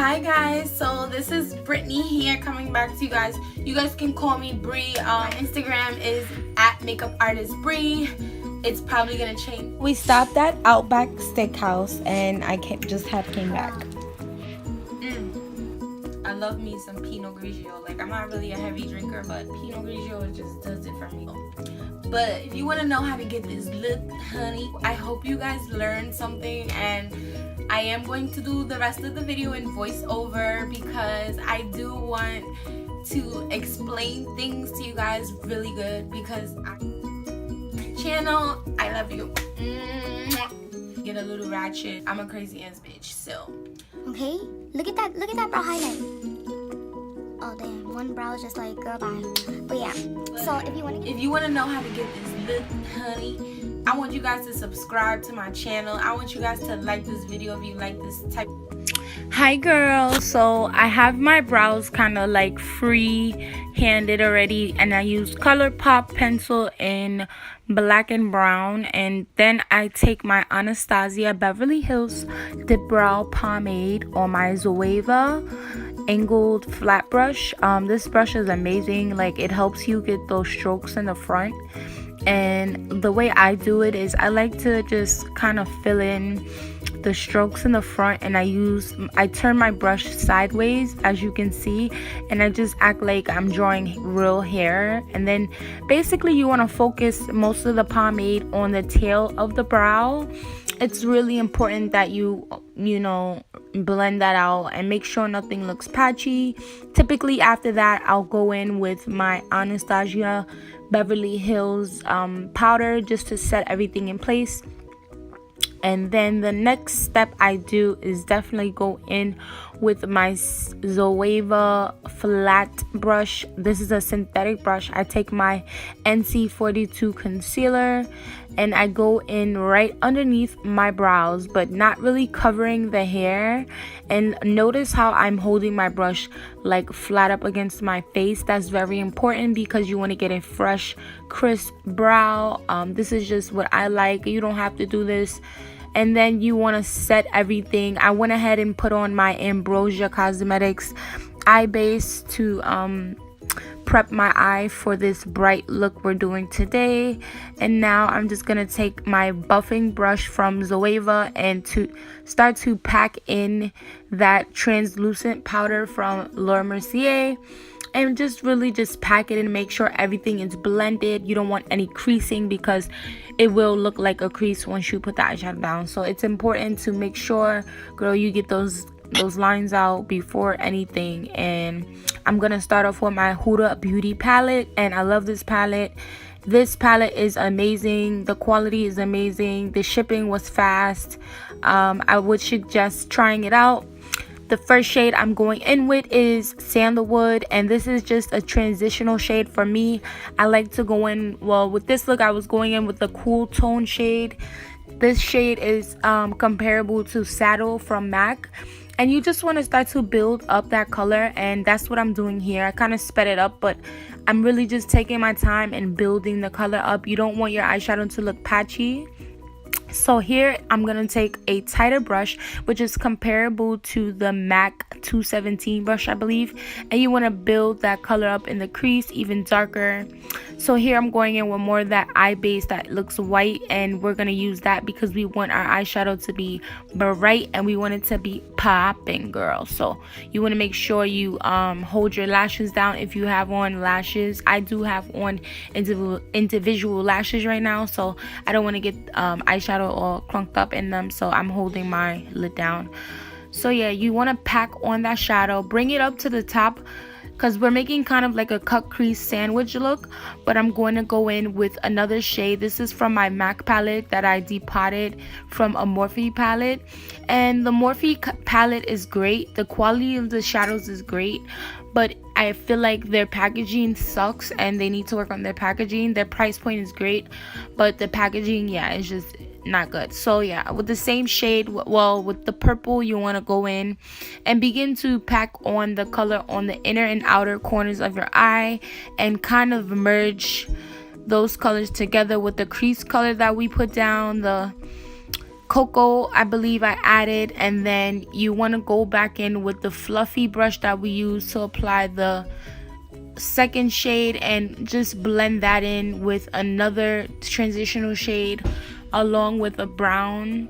Hi guys, so this is Brittany here coming back to you guys. You guys can call me Bree. My Instagram is @makeupartistbree. It's probably gonna change. We stopped at Outback Steakhouse and I came back. I love me some Pinot Grigio. Like, I'm not really a heavy drinker, but Pinot Grigio just does it for me. But if you want to know how to get this look, honey, I hope you guys learned something, and I am going to do the rest of the video in voiceover because I do want to explain things to you guys really good because channel, I love you. Get a little ratchet. I'm a crazy ass bitch, so. Okay, look at that brow highlight. Oh damn, one brow is just like, girl, bye. But yeah, so if you want to know how to get this look, honey, I want you guys to subscribe to my channel. I want you guys to like this video if you like this type. Hi girls, so I have my brows kind of like free-handed already, and I use ColourPop pencil in black and brown, and then I take my Anastasia Beverly Hills Dip Brow Pomade on my Zoeva angled flat brush. This brush is amazing. Like, it helps you get those strokes in the front, and the way I do it is I like to just kind of fill in the strokes in the front, and I turn my brush sideways, as you can see, and I just act like I'm drawing real hair. And then basically you want to focus most of the pomade on the tail of the brow. It's really important that you know, blend that out and make sure nothing looks patchy. Typically after that, I'll go in with my Anastasia Beverly Hills powder just to set everything in place. And then the next step I do is definitely go in with my Zoeva flat brush. This is a synthetic brush. I take my NC42 concealer and I go in right underneath my brows, but not really covering the hair. And notice how I'm holding my brush like flat up against my face. That's very important because you want to get a fresh, crisp brow. This is just what I like. You don't have to do this. And then you want to set everything. I went ahead and put on my Ambrosia Cosmetics eye base to prep my eye for this bright look we're doing today. And now I'm just gonna take my buffing brush from Zoeva and to start to pack in that translucent powder from Laura Mercier, and just really just pack it and make sure everything is blended. You don't want any creasing because it will look like a crease once you put the eyeshadow down. So it's important to make sure, girl, you get those lines out before anything. And I'm gonna start off with my Huda Beauty palette, and I love this palette. This palette is amazing. The quality is amazing. The shipping was fast. I would suggest trying it out. The first shade I'm going in with is Sandalwood, and this is just a transitional shade for me. I like to go in, well, with this look I was going in with the cool tone shade. This shade is comparable to Saddle from MAC, and you just want to start to build up that color, and that's what I'm doing here. I kind of sped it up, but I'm really just taking my time and building the color up. You don't want your eyeshadow to look patchy. So here I'm gonna take a tighter brush, which is comparable to the MAC 217 brush, I believe, and you want to build that color up in the crease even darker. So here I'm going in with more of that eye base that looks white, and we're gonna use that because we want our eyeshadow to be bright and we want it to be popping, girl. So you want to make sure you hold your lashes down if you have on lashes. I do have on individual lashes right now, so I don't want to get eyeshadow all clunked up in them, so I'm holding my lid down. So yeah, you want to pack on that shadow, bring it up to the top, because we're making kind of like a cut crease sandwich look. But I'm going to go in with another shade. This is from my MAC palette that I depotted from a Morphe palette, and the Morphe palette is great. The quality of the shadows is great, but I feel like their packaging sucks and they need to work on their packaging. Their price point is great, but the packaging, yeah, it's just not good. So yeah, with the same shade, well, with the purple, you want to go in and begin to pack on the color on the inner and outer corners of your eye and kind of merge those colors together with the crease color that we put down, the cocoa, I believe I added, and then you want to go back in with the fluffy brush that we use to apply the second shade and just blend that in with another transitional shade along with a brown.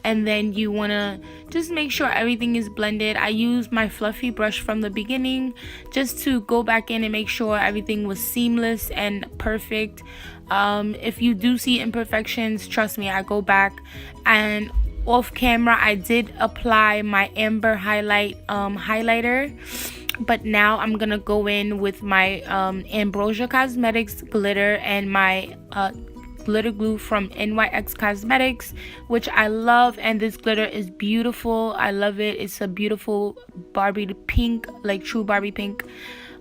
And then you want to just make sure everything is blended. I used my fluffy brush from the beginning just to go back in and make sure everything was seamless and perfect. If you do see imperfections, trust me, I go back. And off camera I did apply my amber highlighter, but now I'm gonna go in with my Ambrosia Cosmetics glitter and my glitter glue from NYX Cosmetics, which I love. And this glitter is beautiful. I love it. It's a beautiful Barbie pink, like true Barbie pink.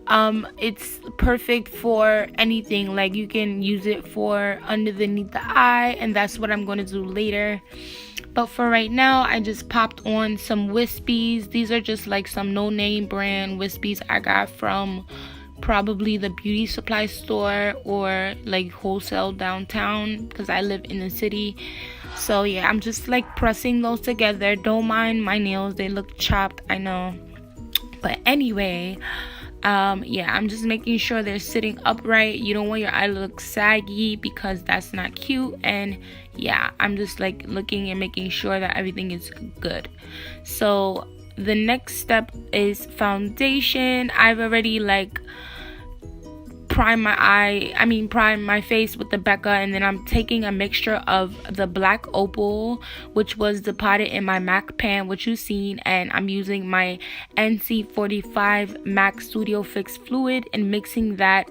It's perfect for anything. Like you can use it for underneath the eye, and that's what I'm going to do later. But for right now, I just popped on some wispies. These are just like some no-name brand wispies I got from probably the beauty supply store or like wholesale downtown, because I live in the city. So yeah, I'm just like pressing those together. Don't mind my nails, they look chopped, I know. But anyway, yeah, I'm just making sure they're sitting upright. You don't want your eye to look saggy because that's not cute. And yeah, I'm just like looking and making sure that everything is good. So the next step is foundation. I've already like prime my face with the Becca, and then I'm taking a mixture of the black Opel, which was deposited in my MAC pan, which you've seen, and I'm using my NC45 MAC Studio Fix fluid and mixing that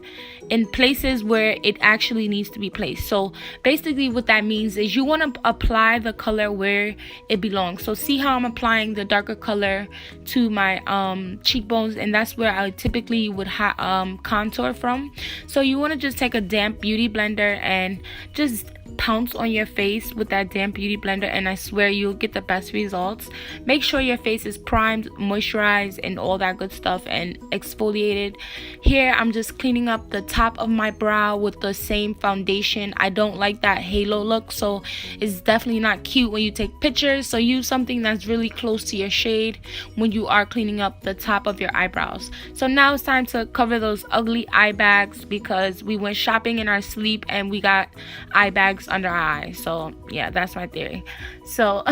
in places where it actually needs to be placed. So basically what that means is you want to apply the color where it belongs. So see how I'm applying the darker color to my cheekbones, and that's where I typically would contour from. So you want to just take a damp beauty blender and just pounce on your face with that damp beauty blender, and I swear you'll get the best results. Make sure your face is primed, moisturized, and all that good stuff, and exfoliated. Here I'm just cleaning up the top of my brow with the same foundation. I don't like that halo look, so it's definitely not cute when you take pictures. So use something that's really close to your shade when you are cleaning up the top of your eyebrows. So now it's time to cover those ugly eye bags, because we went shopping in our sleep and we got eye bags under our eyes. So yeah, that's my theory. So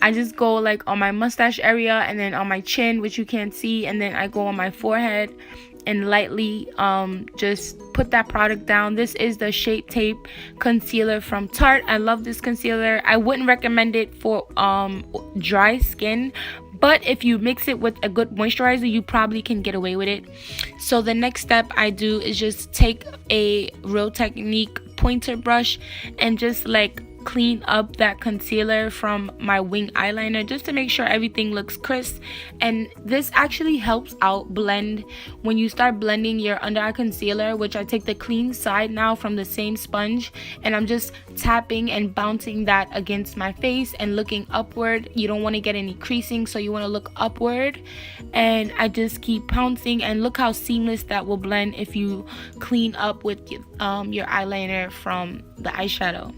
I just go like on my mustache area and then on my chin, which you can't see, and then I go on my forehead and lightly just put that product down. This is the Shape Tape concealer from Tarte. I love this concealer. I wouldn't recommend it for dry skin, but if you mix it with a good moisturizer, you probably can get away with it. So the next step I do is just take a Real Technique pointer brush and just like clean up that concealer from my wing eyeliner, just to make sure everything looks crisp. And this actually helps out blend when you start blending your under eye concealer, which I take the clean side now from the same sponge, and I'm just tapping and bouncing that against my face and looking upward. You don't want to get any creasing, so you want to look upward, and I just keep pouncing, and look how seamless that will blend if you clean up with your eyeliner from the eyeshadow.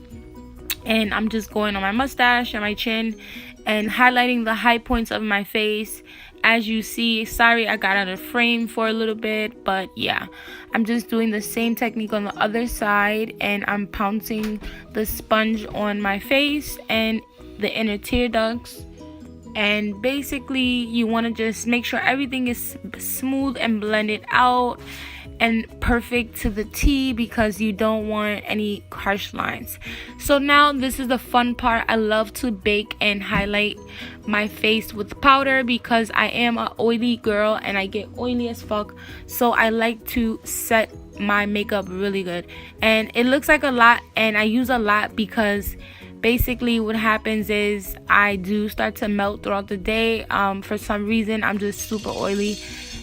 And I'm just going on my mustache and my chin and highlighting the high points of my face. As you see, sorry I got out of frame for a little bit, but yeah, I'm just doing the same technique on the other side, and I'm pouncing the sponge on my face and the inner tear ducts. And basically you want to just make sure everything is smooth and blended out and perfect to the T, because you don't want any harsh lines. So now this is the fun part. I love to bake and highlight my face with powder, because I am an oily girl and I get oily as fuck. So I like to set my makeup really good, and it looks like a lot, and I use a lot because basically what happens is I do start to melt throughout the day. For some reason I'm just super oily,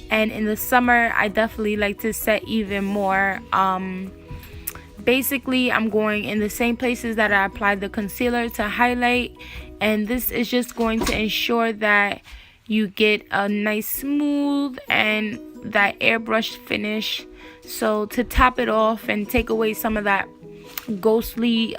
and in the summer I definitely like to set even more. Basically I'm going in the same places that I applied the concealer to highlight, and this is just going to ensure that you get a nice smooth and that airbrush finish. So to top it off and take away some of that ghostly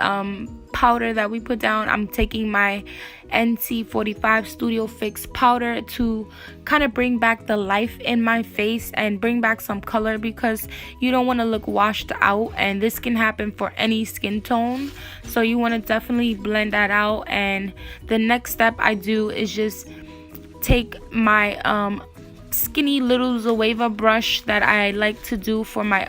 powder that we put down, I'm taking my NC45 Studio Fix powder to kind of bring back the life in my face and bring back some color, because you don't want to look washed out, and this can happen for any skin tone. So you want to definitely blend that out. And the next step I do is just take my skinny little Zoeva brush that I like to do for my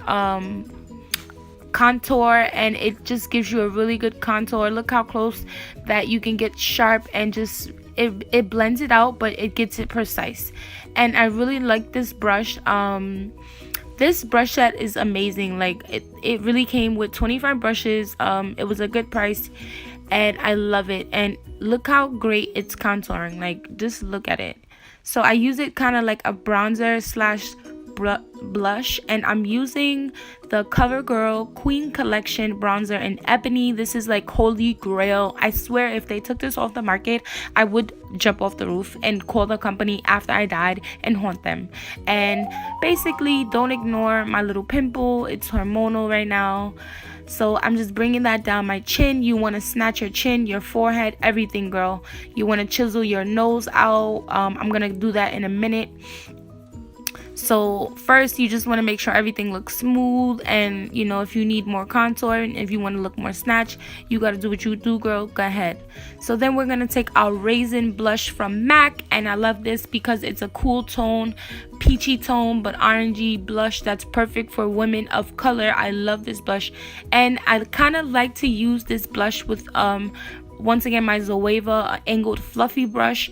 contour, and it just gives you a really good contour. Look how close that you can get sharp, and just it blends it out, but it gets it precise. And I really like this brush. This brush set is amazing. Like it really came with 25 brushes. It was a good price, and I love it. And look how great it's contouring. Like, just look at it. So I use it kind of like a bronzer slash blush, and I'm using the CoverGirl Queen Collection bronzer in Ebony. This is like holy grail. I swear if they took this off the market, I would jump off the roof and call the company after I died and haunt them. And basically, don't ignore my little pimple. It's hormonal right now. So I'm just bringing that down my chin. You want to snatch your chin, your forehead, everything, girl. You want to chisel your nose out. I'm gonna do that in a minute. So first, you just want to make sure everything looks smooth, and you know, if you need more contour and if you want to look more snatched, you got to do what you do, girl. Go ahead. So then we're going to take our Raisin blush from MAC, and I love this because it's a cool tone, peachy tone, but orangey blush that's perfect for women of color. I love this blush, and I kind of like to use this blush with once again my Zoeva angled fluffy brush.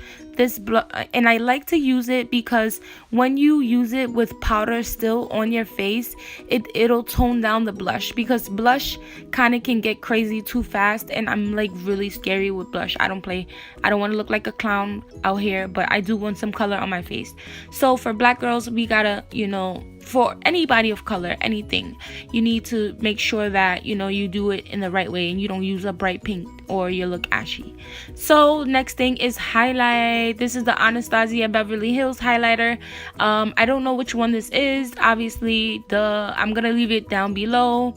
And I like to use it because when you use it with powder still on your face, it'll tone down the blush, because blush kind of can get crazy too fast, and I'm like really scary with blush. I don't play. I don't want to look like a clown out here, but I do want some color on my face. So for black girls, we gotta, you know, for anybody of color, anything, you need to make sure that, you know, you do it in the right way and you don't use a bright pink or you look ashy. So next thing is highlight. This is the Anastasia Beverly Hills highlighter. I don't know which one this is. Obviously, I'm gonna leave it down below.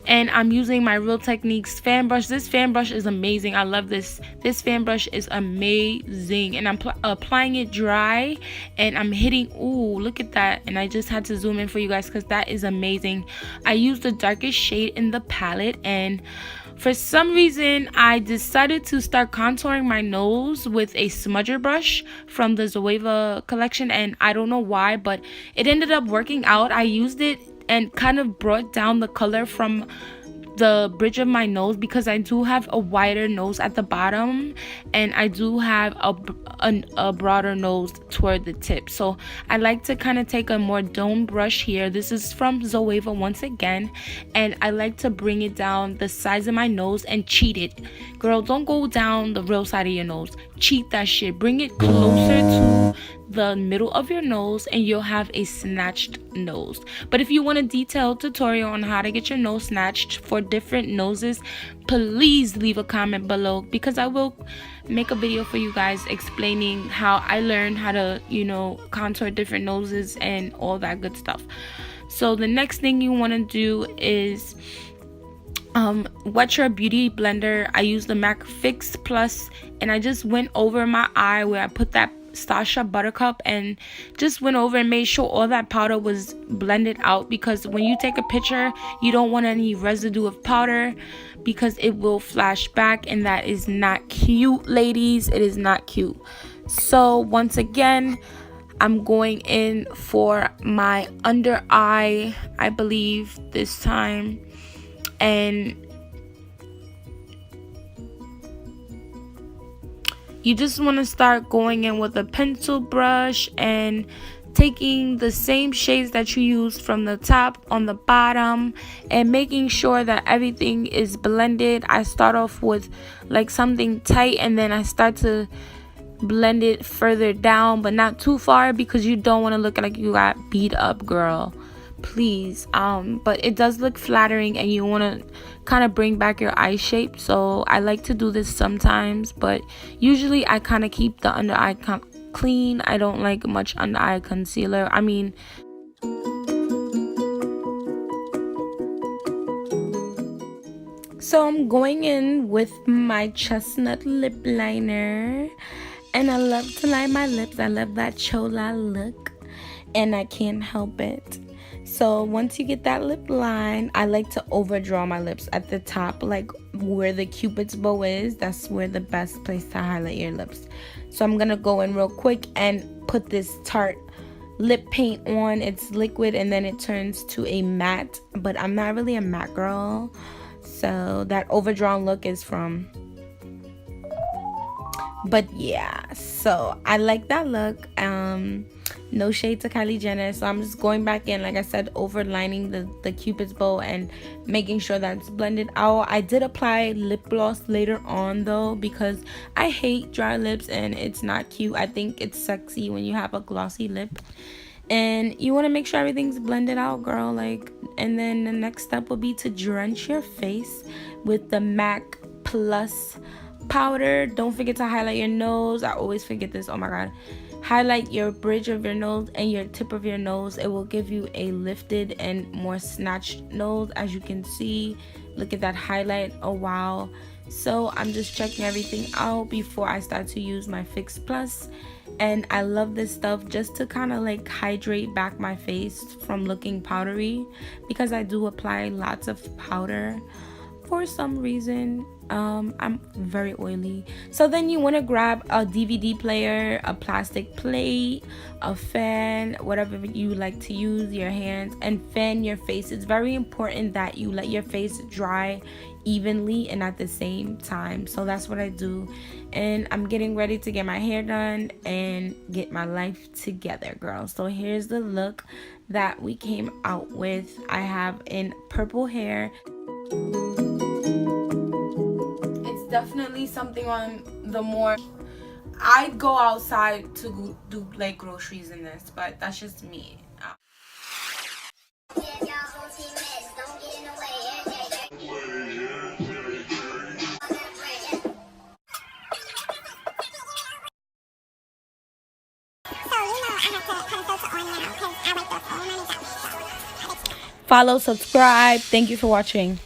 And I'm using my Real Techniques fan brush. This fan brush is amazing. I love this. This fan brush is amazing. And I'm applying it dry, and I'm hitting, ooh, look at that. And I just had to zoom in for you guys because that is amazing. I used the darkest shade in the palette, and for some reason, I decided to start contouring my nose with a smudger brush from the Zoeva collection, and I don't know why, but it ended up working out. I used it and kind of brought down the color from the bridge of my nose, because I do have a wider nose at the bottom, and I do have a broader nose toward the tip. So I like to kind of take a more dome brush here. This is from Zoeva once again, and I like to bring it down the sides of my nose and cheat it. Girl, don't go down the real side of your nose. Cheat that shit. Bring it closer to the middle of your nose, and you'll have a snatched nose. But if you want a detailed tutorial on how to get your nose snatched for different noses, please leave a comment below, because I will make a video for you guys explaining how I learned how to, you know, contour different noses and all that good stuff. So the next thing you want to do is wet your beauty blender. I use the MAC Fix Plus, and I just went over my eye where I put that Stasha Buttercup, and just went over and made sure all that powder was blended out, because when you take a picture, you don't want any residue of powder, because it will flash back, and that is not cute, ladies. It is not cute. So once again, I'm going in for my under eye, I believe this time, and you just want to start going in with a pencil brush and taking the same shades that you used from the top on the bottom and making sure that everything is blended. I start off with like something tight, and then I start to blend it further down, but not too far, because you don't want to look like you got beat up, girl. Please. But it does look flattering, and you want to kind of bring back your eye shape. So I like to do this sometimes, but usually I kind of keep the under eye clean. I don't like much under eye concealer. I mean, So I'm going in with my chestnut lip liner, and I love to line my lips. I love that chola look, and I can't help it. So once you get that lip line, I like to overdraw my lips at the top, like where the cupid's bow is. That's where the best place to highlight your lips. So I'm gonna go in real quick and put this Tarte lip paint on. It's liquid and then it turns to a matte, but I'm not really a matte girl, so that overdrawn look is from, but yeah, so I like that look. No shade to Kylie Jenner, so I'm just going back in, like I said, overlining the cupid's bow and making sure that's blended out. I did apply lip gloss later on though, because I hate dry lips and it's not cute. I think it's sexy when you have a glossy lip, and you want to make sure everything's blended out, girl. Like, and then the next step will be to drench your face with the MAC Plus powder. Don't forget to highlight your nose. I always forget this, oh my god. Highlight your bridge of your nose and your tip of your nose. It will give you a lifted and more snatched nose. As you can see, look at that highlight. Oh wow. So I'm just checking everything out before I start to use my Fix Plus. And I love this stuff just to kind of like hydrate back my face from looking powdery, because I do apply lots of powder for some reason. I'm very oily. So then you want to grab a DVD player, a plastic plate, a fan, whatever you like to use, your hands, and fan your face. It's very important that you let your face dry evenly and at the same time. So that's what I do, and I'm getting ready to get my hair done and get my life together, girl. So here's the look that we came out with. I have in purple hair. Definitely something on the more, I'd go outside to do like groceries in this, but that's just me. Follow, subscribe. Thank you for watching.